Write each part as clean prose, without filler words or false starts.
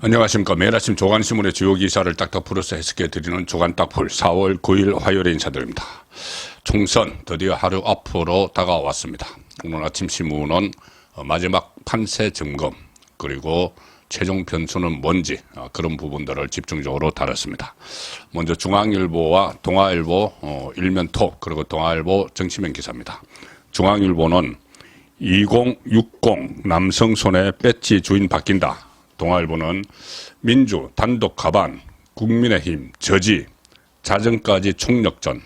안녕하십니까. 매일 아침 조간신문의 주요 기사를 딱딱 풀어서 해석해드리는 조간딱풀 4월 9일 화요일에 인사드립니다. 총선 드디어 하루 앞으로 다가왔습니다. 오늘 아침 신문은 마지막 판세 점검 그리고 최종 변수는 뭔지 그런 부분들을 집중적으로 다뤘습니다. 먼저 중앙일보와 동아일보 일면톡 그리고 동아일보 정치면 기사입니다. 중앙일보는 2060 남성 손에 배지 주인 바뀐다. 동아일보는 민주 단독 가반, 국민의힘 저지, 자정까지 총력전.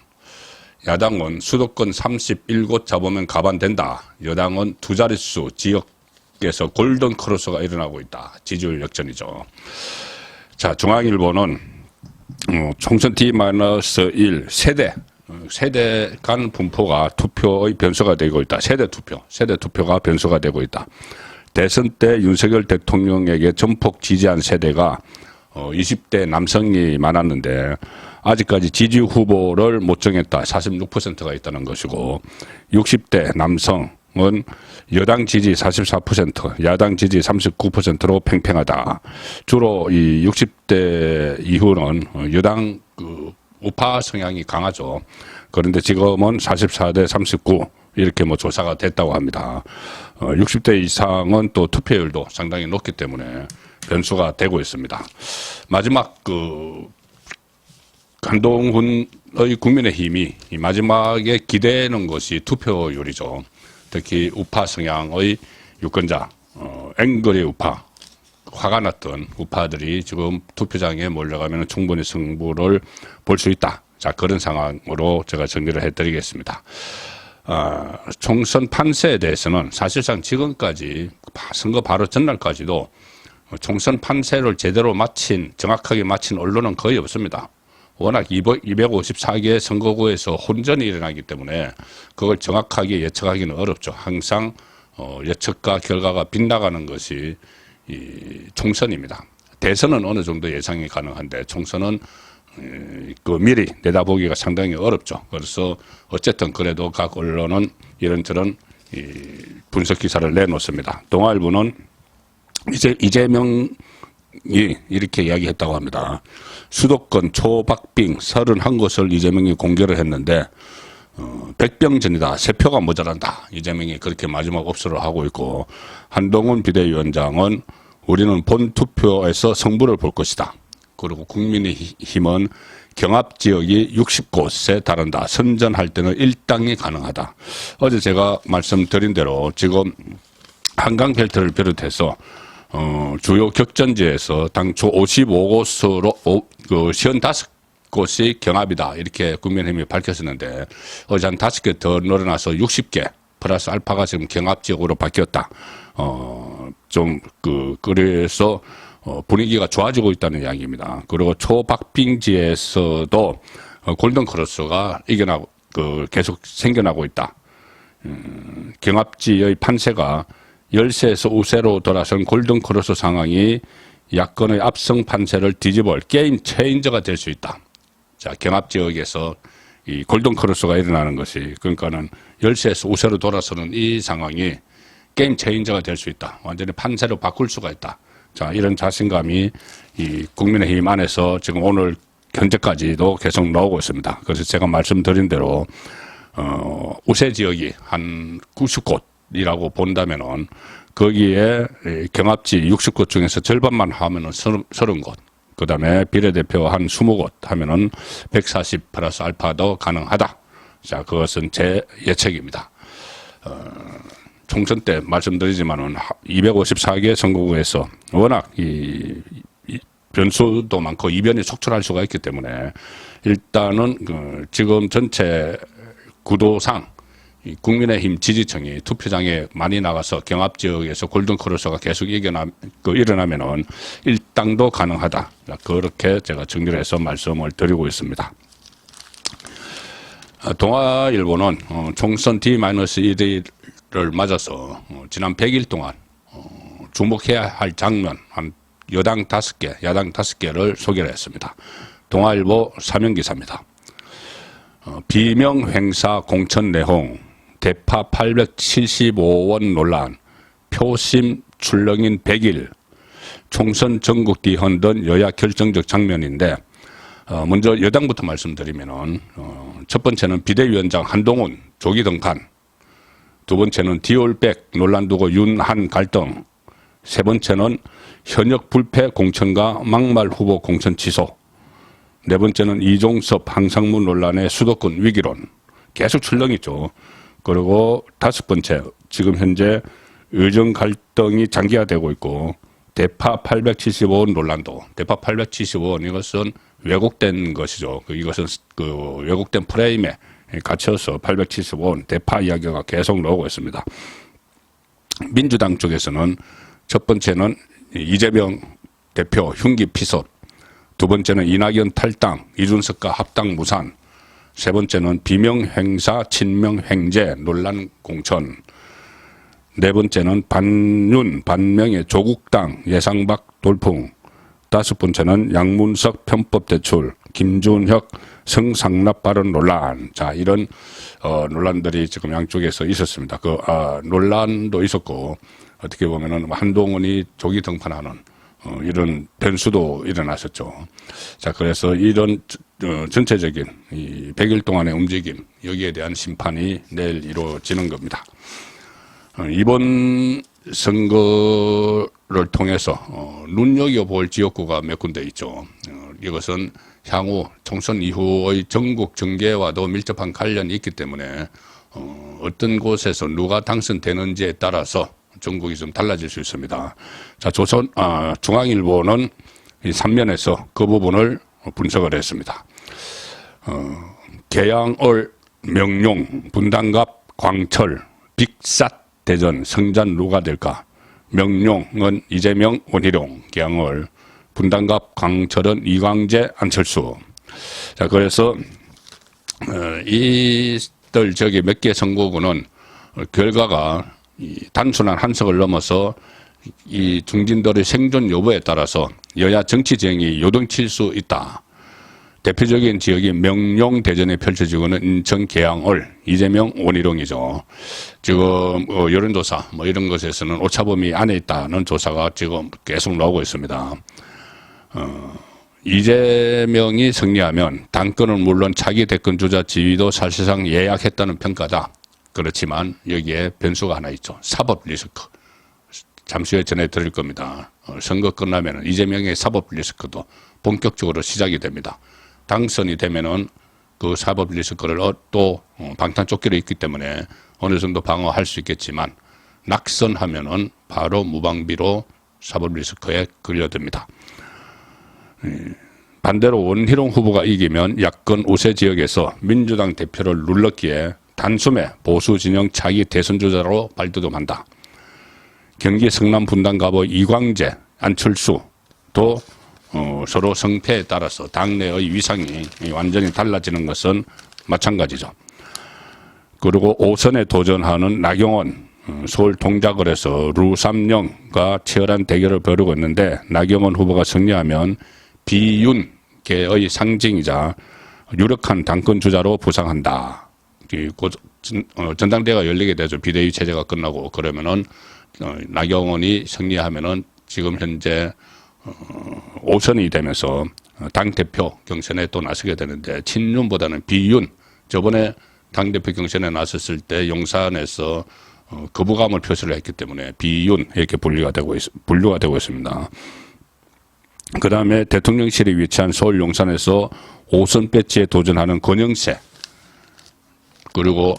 야당은 수도권 31곳 잡으면 가반 된다. 여당은 두 자릿수 지역에서 골든 크로스가 일어나고 있다. 지지율 역전이죠. 자, 중앙일보는 총선 D-1 세대 간 분포가 투표의 변수가 되고 있다. 세대 투표가 변수가 되고 있다. 대선 때 윤석열 대통령에게 전폭 지지한 세대가 20대 남성이 많았는데 아직까지 지지 후보를 못 정했다. 46%가 있다는 것이고 60대 남성은 여당 지지 44%, 야당 지지 39%로 팽팽하다. 주로 이 60대 이후는 여당 우파 성향이 강하죠. 그런데 지금은 44대 39 이렇게 조사가 됐다고 합니다. 60대 이상은 또 투표율도 상당히 높기 때문에 변수가 되고 있습니다. 마지막 한동훈의 국민의힘이 마지막에 기대는 것이 투표율이죠. 특히 우파 성향의 유권자, 앵그리 우파, 화가 났던 우파들이 지금 투표장에 몰려가면 충분히 승부를 볼 수 있다. 자, 그런 상황으로 제가 정리를 해드리겠습니다. 총선 판세에 대해서는 사실상 지금까지 선거 바로 전날까지도 총선 판세를 제대로 정확하게 마친 언론은 거의 없습니다. 워낙 254개의 선거구에서 혼전이 일어나기 때문에 그걸 정확하게 예측하기는 어렵죠. 항상 예측과 결과가 빗나가는 것이 이 총선입니다. 대선은 어느 정도 예상이 가능한데 총선은 미리 내다보기가 상당히 어렵죠. 그래서 어쨌든 그래도 각 언론은 이런저런 분석 기사를 내놓습니다. 동아일보는 이재명이 이렇게 이야기했다고 합니다. 수도권 초박빙 31곳을 이재명이 공개를 했는데 100병전이다. 3표가 모자란다. 이재명이 그렇게 마지막 ob수를 하고 있고 한동훈 비대위원장은 우리는 본투표에서 승부를 볼 것이다. 그리고 국민의힘은 경합지역이 60곳에 달한다. 선전할 때는 1당이 가능하다. 어제 제가 말씀드린 대로 지금 한강벨트를 비롯해서 주요 격전지에서 당초 55곳으로 55곳이 경합이다. 이렇게 국민의힘이 밝혔었는데 어제 한 5개 더 늘어나서 60개 플러스 알파가 지금 경합지역으로 바뀌었다. 그래서 분위기가 좋아지고 있다는 이야기입니다. 그리고 초박빙지에서도 골든크로스가 계속 생겨나고 있다. 경합지의 판세가 열세에서 우세로 돌아선 골든크로스 상황이 야권의 압승 판세를 뒤집을 게임 체인저가 될 수 있다. 자, 경합지역에서 이 골든크로스가 일어나는 것이 그러니까는 열세에서 우세로 돌아서는 이 상황이 게임 체인저가 될 수 있다. 완전히 판세로 바꿀 수가 있다. 자, 이런 자신감이 이 국민의힘 안에서 지금 오늘 현재까지도 계속 나오고 있습니다. 그래서 제가 말씀드린 대로 우세 지역이 한 90곳이라고 본다면은 거기에 경합지 60곳 중에서 절반만 하면은 30곳, 그 다음에 비례대표 한 20곳 하면은 140 플러스 알파도 가능하다. 자, 그것은 제 예측입니다. 총선 때 말씀드리지만은 254개 선거구에서 워낙 변수도 많고 이변이 속출할 수가 있기 때문에 일단은 지금 전체 구도상 국민의힘 지지층이 투표장에 많이 나가서 경합지역에서 골든크로스가 계속 일어나면은 일당도 가능하다. 그렇게 제가 정리를 해서 말씀을 드리고 있습니다. 동아일보는 총선 D-1을 맞아서 지난 100일 동안 주목해야 할 장면 한 여당 5개, 야당 5개를 소개를 했습니다. 동아일보 사면기사입니다. 비명 행사 공천 내용, 대파 875원 논란, 표심 출렁인 100일, 총선 전국 뒤흔든 여야 결정적 장면인데 먼저 여당부터 말씀드리면은 첫 번째는 비대위원장 한동훈 조기 등판, 두 번째는 디올백 논란 두고 윤한 갈등, 세 번째는 현역 불패 공천과 막말 후보 공천 취소, 네 번째는 이종섭 항상무 논란의 수도권 위기론 계속 출렁이죠. 그리고 다섯 번째, 지금 현재 의정 갈등이 장기화되고 있고 대파 875원 논란도, 대파 875원 이것은 왜곡된 것이죠. 이것은 그 왜곡된 프레임에 갇혀서 875원 대파 이야기가 계속 나오고 있습니다. 민주당 쪽에서는 첫 번째는 이재명 대표 흉기 피습, 두 번째는 이낙연 탈당, 이준석과 합당 무산, 세 번째는 비명행사 친명횡재 논란 공천, 네 번째는 반윤 반명의 조국당 예상밖 돌풍, 다섯 번째는 양문석 편법 대출, 김준혁 성상납 발언 논란. 자, 이런 논란들이 지금 양쪽에서 있었습니다. 논란도 있었고 어떻게 보면은 한동훈이 조기 등판하는 이런 변수도 일어났었죠. 자, 그래서 이런 전체적인 이 100일 동안의 움직임, 여기에 대한 심판이 내일 이루어지는 겁니다. 이번 선거를 통해서 눈여겨볼 지역구가 몇 군데 있죠. 이것은 향후 총선 이후의 전국 정계와도 밀접한 관련이 있기 때문에 어떤 곳에서 누가 당선되는지에 따라서 전국이 좀 달라질 수 있습니다. 자, 중앙일보는 이 3면에서 그 부분을 분석을 했습니다. 계양을 명룡, 분당갑, 광철, 빅삿 대전, 성전 누가 될까? 명룡은 이재명, 원희룡, 계양을, 분당갑, 광철은 이광재, 안철수. 자, 그래서 이들 저기 몇 개 선거구는 결과가 이 단순한 한석을 넘어서 이 중진들의 생존 여부에 따라서 여야 정치 지형이 요동칠 수 있다. 대표적인 지역이 명룡 대전에 펼쳐지고는 인천 계양을, 이재명, 원희룡이죠. 지금 여론조사 뭐 이런 것에서는 오차범위 안에 있다는 조사가 지금 계속 나오고 있습니다. 이재명이 승리하면 당권은 물론 차기 대권 주자 지위도 사실상 예약했다는 평가다. 그렇지만 여기에 변수가 하나 있죠. 사법 리스크. 잠시 후에 전해드릴 겁니다. 선거 끝나면 이재명의 사법 리스크도 본격적으로 시작이 됩니다. 당선이 되면은 그 사법 리스크를 또 방탄조끼로 있기 때문에 어느 정도 방어할 수 있겠지만 낙선하면은 바로 무방비로 사법 리스크에 걸려듭니다. 반대로 원희룡 후보가 이기면 야권 우세 지역에서 민주당 대표를 눌렀기에 단숨에 보수 진영 차기 대선 주자로 발돋움한다. 경기 성남 분당갑의 이광재, 안철수도 서로 성패에 따라서 당내의 위상이 완전히 달라지는 것은 마찬가지죠. 그리고 5선에 도전하는 나경원, 서울 동작을에서 류삼영과 치열한 대결을 벌이고 있는데 나경원 후보가 승리하면 비윤계의 상징이자 유력한 당권 주자로 부상한다. 전당대회가 열리게 되죠. 비대위 체제가 끝나고 그러면은 나경원이 승리하면은 지금 현재 5선이 되면서 당대표 경선에 또 나서게 되는데 친윤보다는 비윤, 저번에 당대표 경선에 나섰을 때 용산에서 거부감을 표시를 했기 때문에 비윤 이렇게 분류가 되고 있습니다. 그 다음에 대통령실이 위치한 서울 용산에서 5선 배치에 도전하는 권영세, 그리고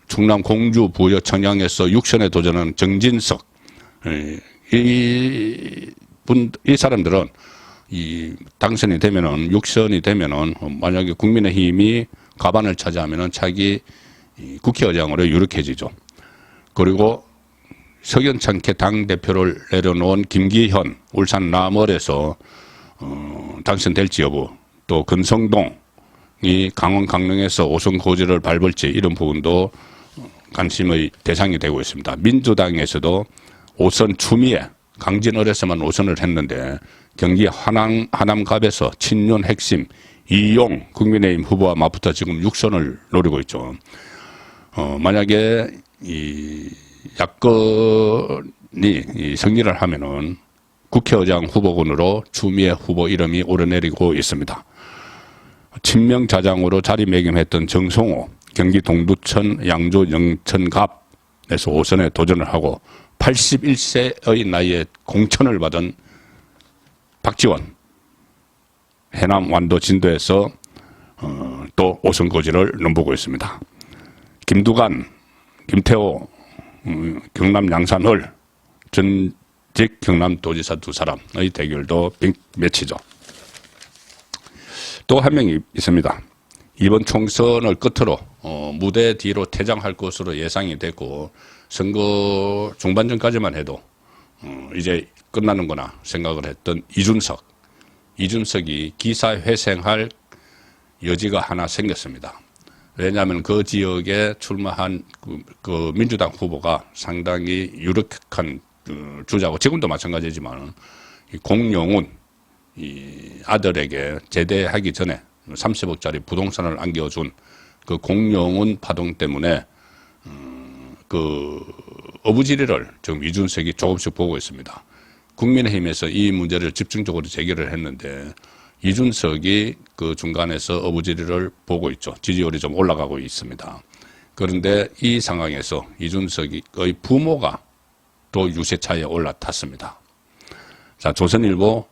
충남 공주 부여 청양에서 6선에 도전하는 정진석, 이 사람들은 당선이 되면은 6선이 되면은 만약에 국민의힘이 과반을 차지하면은 차기 국회의장으로 유력해지죠. 그리고 석연찮게 당 대표를 내려놓은 김기현 울산 남월에서 당선될지 여부, 또 권성동이 강원 강릉에서 5선 고지를 밟을지 이런 부분도 관심의 대상이 되고 있습니다. 민주당에서도 5선 추미애 강진을에서만 5선을 했는데 경기 하남갑에서 친윤 핵심 이용 국민의힘 후보와 맞붙어 지금 6선을 노리고 있죠. 만약에 이 야권이 승리를 하면은 국회의장 후보군으로 추미애 후보 이름이 오르내리고 있습니다. 친명자장으로 자리매김했던 정성호 경기 동두천 양조 영천갑에서 5선에 도전을 하고 81세의 나이에 공천을 받은 박지원 해남 완도 진도에서 또 5선 고지를 넘보고 있습니다. 김두관, 김태호, 경남 양산을 전직 경남도지사 두 사람의 대결도 빅매치죠. 또 한 명이 있습니다. 이번 총선을 끝으로 무대 뒤로 퇴장할 것으로 예상이 됐고 선거 중반전까지만 해도 이제 끝나는구나 생각을 했던 이준석이 기사회생할 여지가 하나 생겼습니다. 왜냐하면 그 지역에 출마한 그 민주당 후보가 상당히 유력한 주자고 지금도 마찬가지지만 공용훈 이 아들에게 제대하기 전에 30억짜리 부동산을 안겨준 그 공용훈 파동 때문에 그 어부지리를 지금 이준석이 조금씩 보고 있습니다. 국민의힘에서 이 문제를 집중적으로 제기를 했는데 이준석이 그 중간에서 어부지리를 보고 있죠. 지지율이 좀 올라가고 있습니다. 그런데 이 상황에서 이준석의 부모가 또 유세차에 올라탔습니다. 자, 조선일보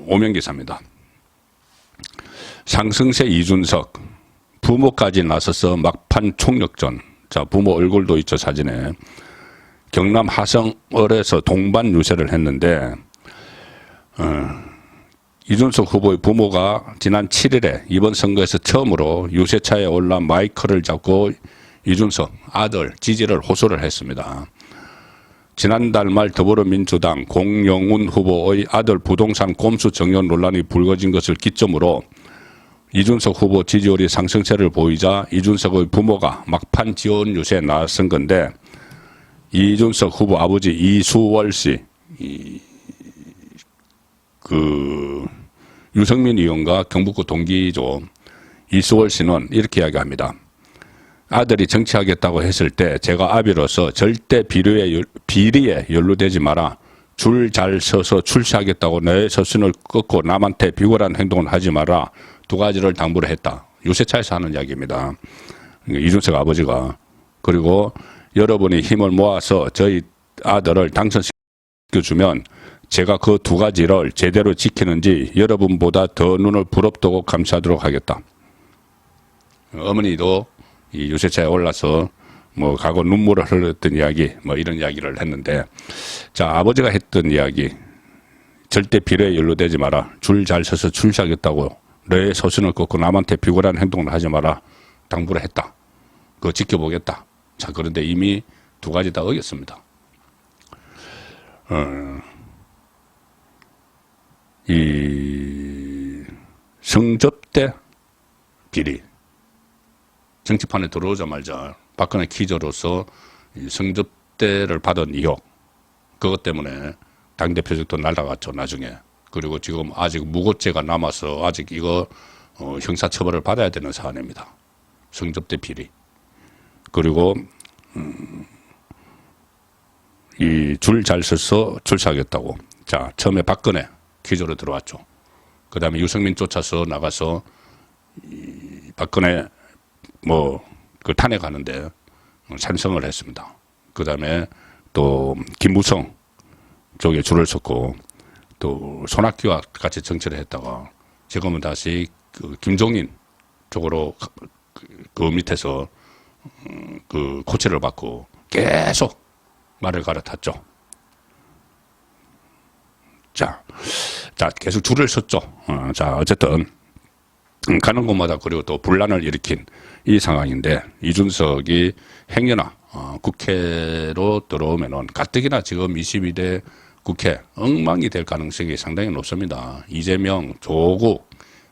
오명기사입니다. 상승세 이준석 부모까지 나서서 막판 총력전. 자, 부모 얼굴도 있죠, 사진에. 경남 하성을에서 동반 유세를 했는데 이준석 후보의 부모가 지난 7일에 이번 선거에서 처음으로 유세차에 올라 마이크를 잡고 이준석 아들 지지를 호소를 했습니다. 지난달 말 더불어민주당 공용훈 후보의 아들 부동산 꼼수 정연 논란이 불거진 것을 기점으로 이준석 후보 지지율이 상승세를 보이자 이준석의 부모가 막판 지원 유세에 나선 건데 이준석 후보 아버지 이수월 씨, 유승민 의원과 경북구 동기죠. 이수월 씨는 이렇게 이야기합니다. 아들이 정치하겠다고 했을 때 제가 아비로서 절대 비리에 연루되지 마라. 줄 잘 서서 출시하겠다고 내 서신을 끊고 남한테 비굴한 행동을 하지 마라. 두 가지를 당부를 했다. 유세차에서 하는 이야기입니다. 이준석 아버지가. 그리고 여러분이 힘을 모아서 저희 아들을 당선시켜주면 제가 그 두 가지를 제대로 지키는지 여러분보다 더 눈을 부릅뜨고 감시하도록 하겠다. 어머니도 이 유세차에 올라서 뭐 과거 눈물을 흘렸던 이야기, 뭐 이런 이야기를 했는데, 자, 아버지가 했던 이야기, 절대 비리에 연루되지 마라. 줄 잘 서서 출시하겠다고 내 서신을 끊고 남한테 비굴한 행동을 하지 마라. 당부를 했다. 그거 지켜보겠다. 자, 그런데 이미 두 가지 다 어겼습니다. 이 성접대 비리. 정치판에 들어오자마자 박근혜 키저로서 성접대를 받은 의혹. 그것 때문에 당대표직도 날아갔죠, 나중에. 그리고 지금 아직 무고죄가 남아서 아직 이거 형사처벌을 받아야 되는 사안입니다. 성접대 비리. 그리고 이 줄 잘 서서 출사하겠다고. 자, 처음에 박근혜 기조로 들어왔죠. 그 다음에 유승민 쫓아서 나가서 이 박근혜 그 탄핵하는데 찬성을 했습니다. 그 다음에 또 김무성 쪽에 줄을 섰고 또 손학규와 같이 정치를 했다가 지금은 다시 그 김종인 쪽으로 그 밑에서 그 코치를 받고 계속 말을 갈아탔죠. 자, 계속 줄을 섰죠. 자, 어쨌든 가는 곳마다 그리고 또 분란을 일으킨 이 상황인데 이준석이 행여나 국회로 들어오면은 가뜩이나 지금 22대 국회 엉망이 될 가능성이 상당히 높습니다. 이재명, 조국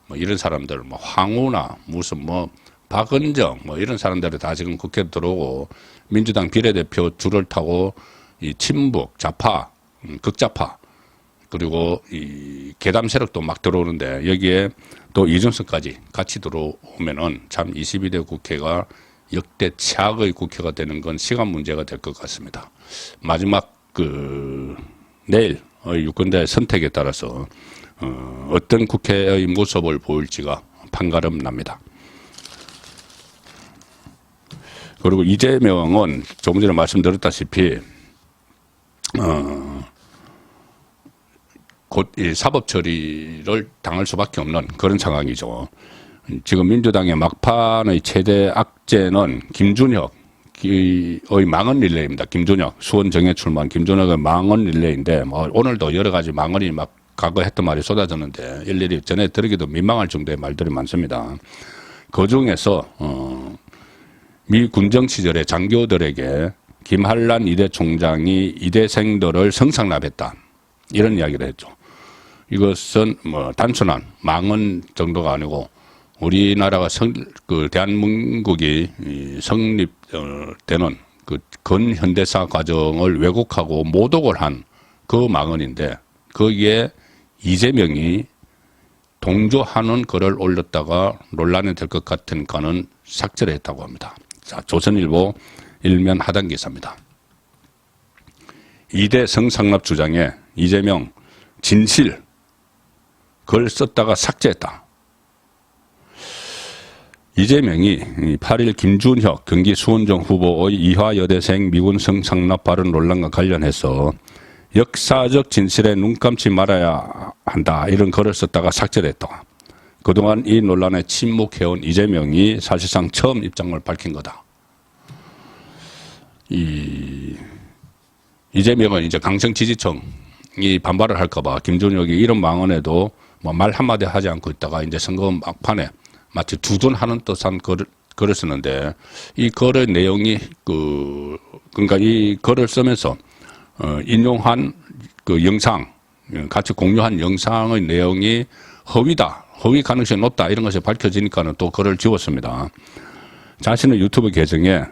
뭐 이런 사람들, 뭐 황우나 무슨 뭐 박은정 뭐 이런 사람들이 다 지금 국회에 들어오고 민주당 비례대표 줄을 타고 이 친북, 좌파, 극좌파 그리고 이 계담 세력도 막 들어오는데 여기에 또 이준석까지 같이 들어오면은 참 22대 국회가 역대 최악의 국회가 되는 건 시간 문제가 될 것 같습니다. 마지막 내일 유권자의 선택에 따라서 어떤 국회의 모습을 보일지가 판가름 납니다. 그리고 이재명은 조금 전에 말씀드렸다시피 곧 이 사법 처리를 당할 수밖에 없는 그런 상황이죠. 지금 민주당의 막판의 최대 악재는 김준혁의 망언 릴레이입니다. 김준혁, 수원 정에 출마한 김준혁의 망언 릴레이인데, 뭐 오늘도 여러 가지 망언이 막 과거 했던 말이 쏟아졌는데 일일이 전해 들으기도 민망할 정도의 말들이 많습니다. 그 중에서 미 군정 시절에 장교들에게 김한란 이대 총장이 이대생들을 성상납했다, 이런 이야기를 했죠. 이것은 뭐 단순한 망언 정도가 아니고 우리나라가 대한민국이 성립되는 그 근현대사 과정을 왜곡하고 모독을 한 그 망언인데, 거기에 이재명이 동조하는 글을 올렸다가 논란이 될 것 같으니까는 삭제를 했다고 합니다. 자, 조선일보 일면 하단 기사입니다. 이대 성상납 주장에 이재명 진실 글 썼다가 삭제했다. 이재명이 8일 김준혁 경기 수원정 후보의 이화여대생 미군 성상납 발언 논란과 관련해서 역사적 진실에 눈 감지 말아야 한다, 이런 글을 썼다가 삭제를 했다. 그동안 이 논란에 침묵해온 이재명이 사실상 처음 입장을 밝힌 거다. 이재명은 이제 강성 지지층이 반발을 할까봐 김준혁이 이런 망언에도 뭐 말 한마디 하지 않고 있다가 이제 선거 막판에 마치 두둔하는 듯한 글을 쓰는데, 이 글의 내용이 그러니까 이 글을 쓰면서 인용한 그 영상, 같이 공유한 영상의 내용이 허위다, 허위 가능성이 높다, 이런 것이 밝혀지니까는 또 글을 지웠습니다. 자신의 유튜브 계정에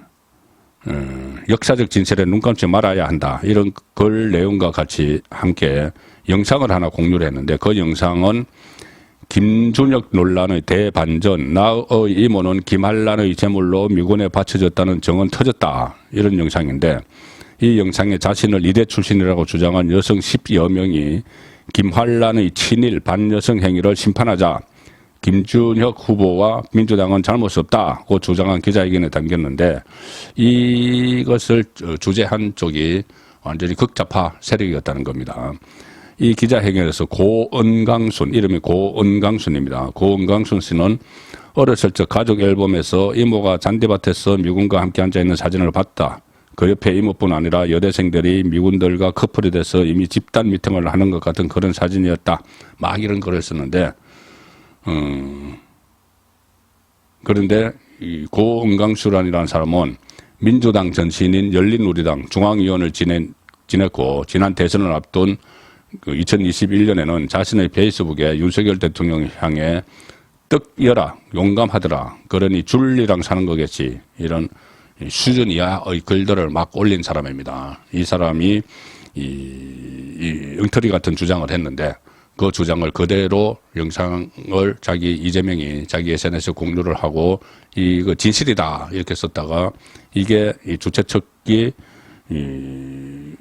역사적 진실에 눈 감지 말아야 한다, 이런 글 내용과 같이 함께 영상을 하나 공유를 했는데, 그 영상은 김준혁 논란의 대반전, 나의 이모는 김한란의 제물로 미군에 바쳐졌다는 정은 터졌다, 이런 영상인데, 이 영상에 자신을 이대 출신이라고 주장한 여성 10여 명이 김한란의 친일 반여성 행위를 심판하자 김준혁 후보와 민주당은 잘못 없다고 주장한 기자회견에 담겼는데, 이것을 주재한 쪽이 완전히 극좌파 세력이었다는 겁니다. 이 기자회견에서 고은강순, 이름이 고은강순입니다. 고은강순 씨는 어렸을 적 가족 앨범에서 이모가 잔디밭에서 미군과 함께 앉아있는 사진을 봤다. 그 옆에 이모뿐 아니라 여대생들이 미군들과 커플이 돼서 이미 집단 미팅을 하는 것 같은 그런 사진이었다, 막 이런 글을 썼는데, 그런데 이 고은강수란이라는 사람은 민주당 전신인 열린우리당 중앙위원을 지냈고, 지난 대선을 앞둔 그 2021년에는 자신의 페이스북에 윤석열 대통령을 향해 떡여라, 용감하더라, 그러니 줄리랑 사는 거겠지, 이런 수준 이하의 글들을 막 올린 사람입니다. 이 사람이 이 엉터리 같은 주장을 했는데, 그 주장을 그대로 영상을 이재명이 자기 SNS에 공유를 하고 이거 진실이다, 이렇게 썼다가, 이게 이 주최 측이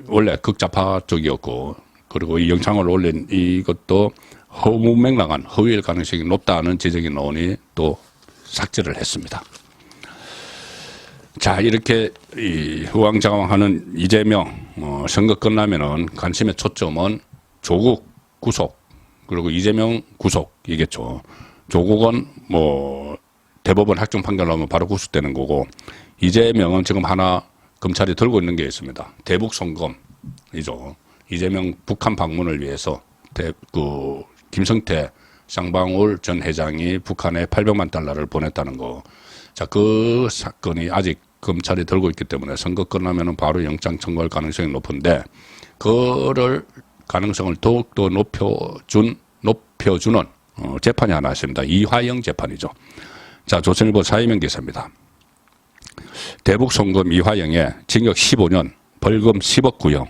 원래 극좌파 쪽이었고, 그리고 이 영상을 올린 이것도 허무맹랑한 허위일 가능성이 높다는 지적이 나오니 또 삭제를 했습니다. 자, 이렇게 후왕장황하는 이재명, 선거 끝나면은 관심의 초점은 조국 구속, 그리고 이재명 구속이겠죠. 조국은 뭐 대법원 확정 판결 나오면 바로 구속되는 거고, 이재명은 지금 하나 검찰이 들고 있는 게 있습니다. 대북 송금이죠. 이재명 북한 방문을 위해서 김성태 쌍방울 전 회장이 북한에 800만 달러를 보냈다는 거. 자, 그 사건이 아직 검찰이 들고 있기 때문에 선거 끝나면은 바로 영장 청구할 가능성이 높은데, 그럴 가능성을 더욱더 높여주는 재판이 하나 있습니다. 이화영 재판이죠. 자, 조선일보 사이명 기사입니다. 대북 송금 이화영에 징역 15년, 벌금 10억 구형.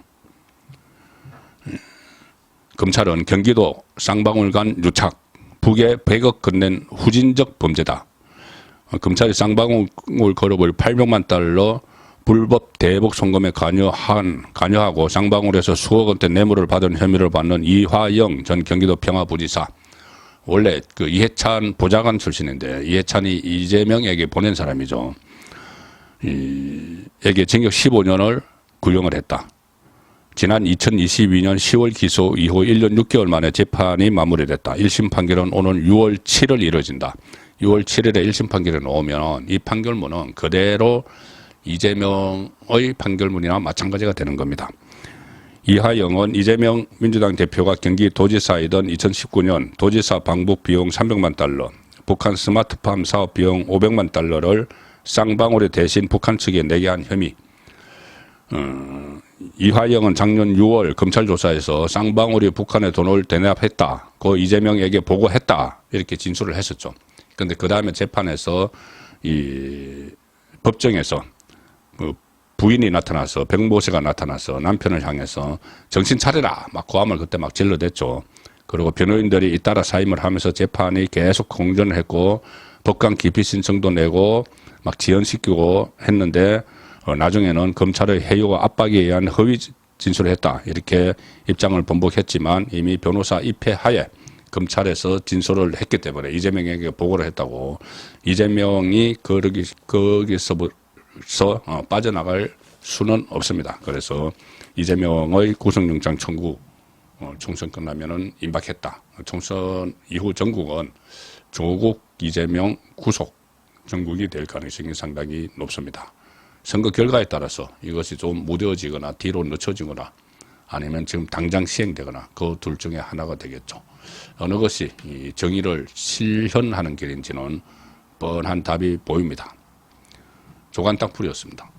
검찰은 경기도 쌍방울간 유착, 북에 100억 건넨 후진적 범죄다. 검찰이 쌍방울 그룹을 800만 달러 불법 대북 송금에 관여하고 쌍방울에서 수억 원대 뇌물을 받은 혐의를 받는 이화영 전 경기도 평화부지사. 원래 그 이해찬 보좌관 출신인데 이해찬이 이재명에게 보낸 사람이죠. 에게 징역 15년을 구형을 했다. 지난 2022년 10월 기소 이후 1년 6개월 만에 재판이 마무리됐다. 1심 판결은 오는 6월 7일 이뤄진다. 6월 7일에 1심 판결이 나오면 이 판결문은 그대로 이재명의 판결문이나 마찬가지가 되는 겁니다. 이하영은 이재명 민주당 대표가 경기도지사이던 2019년 도지사 방북 비용 300만 달러, 북한 스마트팜 사업 비용 500만 달러를 쌍방울에 대신 북한 측에 내게 한 혐의. 이화영은 작년 6월 검찰 조사에서 쌍방울이 북한에 돈을 대납했다. 그 이재명에게 보고했다. 이렇게 진술을 했었죠. 그런데 그 다음에 재판에서 이 법정에서 그 부인이 나타나서 백모세가 나타나서 남편을 향해서 정신 차려라 막 고함을 그때 막 질러댔죠. 그리고 변호인들이 잇따라 사임을 하면서 재판이 계속 공전을 했고 법관 기피 신청도 내고 막 지연시키고 했는데 나중에는 검찰의 해유와 압박에 의한 허위 진술을 했다. 이렇게 입장을 번복했지만 이미 변호사 입회하에 검찰에서 진술을 했기 때문에 이재명에게 보고를 했다고 이재명이 거기서 빠져나갈 수는 없습니다. 그래서 이재명의 구속영장 청구 총선 끝나면은 임박했다. 총선 이후 전국은 조국 이재명 구속 전국이 될 가능성이 상당히 높습니다. 선거 결과에 따라서 이것이 좀 무뎌지거나 뒤로 늦춰지거나 아니면 지금 당장 시행되거나 그 둘 중에 하나가 되겠죠. 어느 것이 이 정의를 실현하는 길인지는 뻔한 답이 보입니다. 조간땅풀이었습니다.